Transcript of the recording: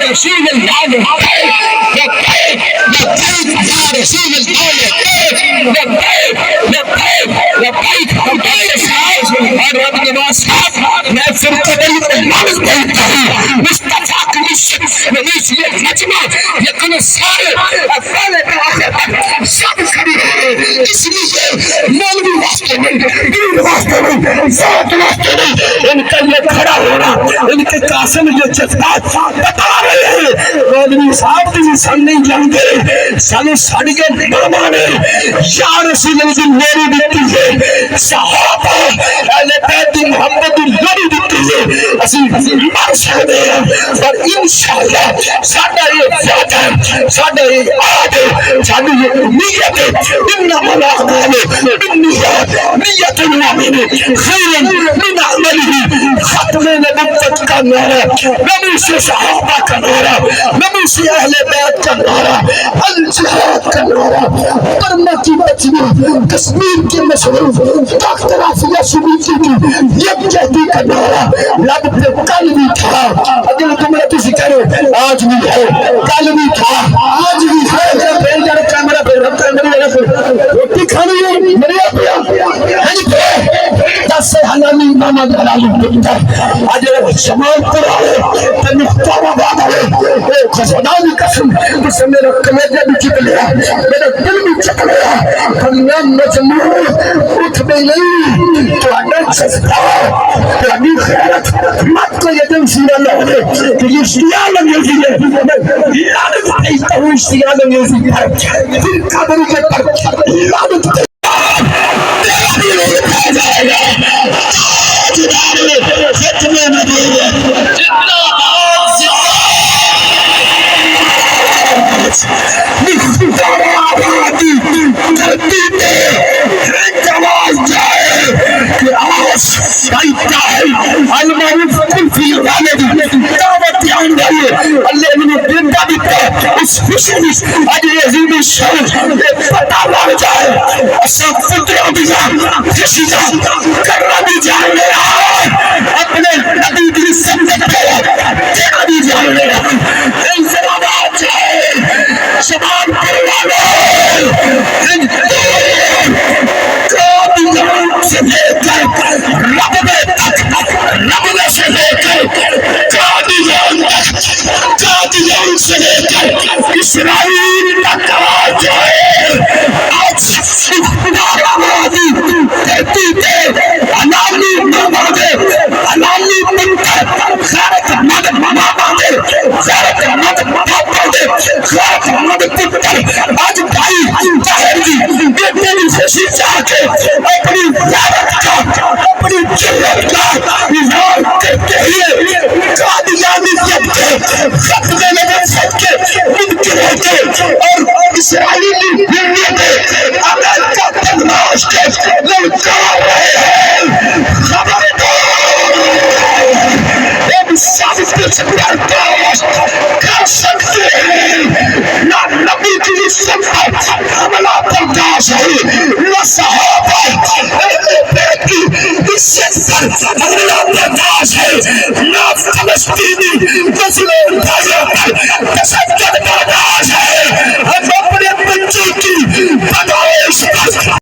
رسول اللہ رسول اور رب نواز صاحب میں پھر قبل لفظ بولتا ہوں مصطفیٰ کی یہ مجمع لیکن سارے افعال سب کھڑی ہے اس لیے مولوی واسطے نہیں دین واسطے نہیں ذات واسطے نہیں ان کا یہ کھڑا ہونا ان کے قاسم یہ جذبات بتا رہے ہیں مولوی صاحب کی سامنے جانتے سانو ساڑھے ماما نے یا رسول اللہ میری دیتی ہے صحابہ اہل بیت محمد میری دیتی ہے اسی مر سکتے ہیں اور انشاءاللہ ساڑھا یہ وعدہ ساڑھا یہ عہد ساڑھا یہ نیت انما الاعمال بالنیات نیت المؤمن خیر من عمله ختم نبوت کا نعرہ نبی سے صحابہ کا نعرہ نبی سے اہل بیت کا نعرہ الجہاد کا نعرہ برما کی بچنا کشمیر کے مشروف ڈاکٹر آفیہ صدیقی کی یکجہتی کا نعرہ لب پہ کل بھی تھا اگر تمہیں کسی کرے آج بھی ہے کل بھی تھا آج بھی ہے کیمرہ پہ روٹی کھانی ہے مریا پیا دس سے حلالی محمد حلالی پتر آج شمال پر آئے تنختار آباد آئے خزانہ بھی قسم جس سے میرا کمیجہ بھی چک لیا میرا دل بھی چک لیا ہمیں مجموع اٹھ بھی نہیں تو اگر سستا تو اگر خیرت مت کو یہ دن سیرہ نہ ہوئے کہ یہ شیعہ لنگیزی ہے لعنت پہیتا ہوں شیعہ لنگیزی پر دن قبر کے پر لعنت جائے گا ختم نبوت زندہ باد آبادی دھرتی پہ ایک آواز جائے کہ آواز بھائیتا ہے المعروف بالفی الغالب دعوت آن گئی اللہ نے زندہ دیتا اس خوشی آج یہ عظیم شان پتہ لگ جائے ایسا فطرہ دیا کشیدہ کرنا بھی جانے اپنے نبی کی سمجھ پہ دینا بھی جانے انسلامات جائے شباب پروانوں قادیان سے لے کر ربے تک ربے سے لے کر قادیان سے لے کر اسرائیل تک آواز جائے آج آبادی کہتی تھے علامی مامادے علامی منتر خیرت مد مامادے خیرت مد مامادے خیرت مد پتر آج بھائی طاہر جی یہ میری خوشی چاہ کے اپنی غیرت کا اپنی جرت کا اظہار کرتے ہوئے قادیانیت کے ختم نبوت کے منکر ہوتے اور اسرائیلی ملت امریکہ بدماش کے للکار رہے ہیں خبردار ایک ثابت برداشت کر سکتے ہیں نہ نبی کی سفر حملہ برداشت ہوئی نہ صحابہ اہل بیت کی عزت پر حملہ برداشت ہے نہ فلسطینی مسلم بھائیوں پر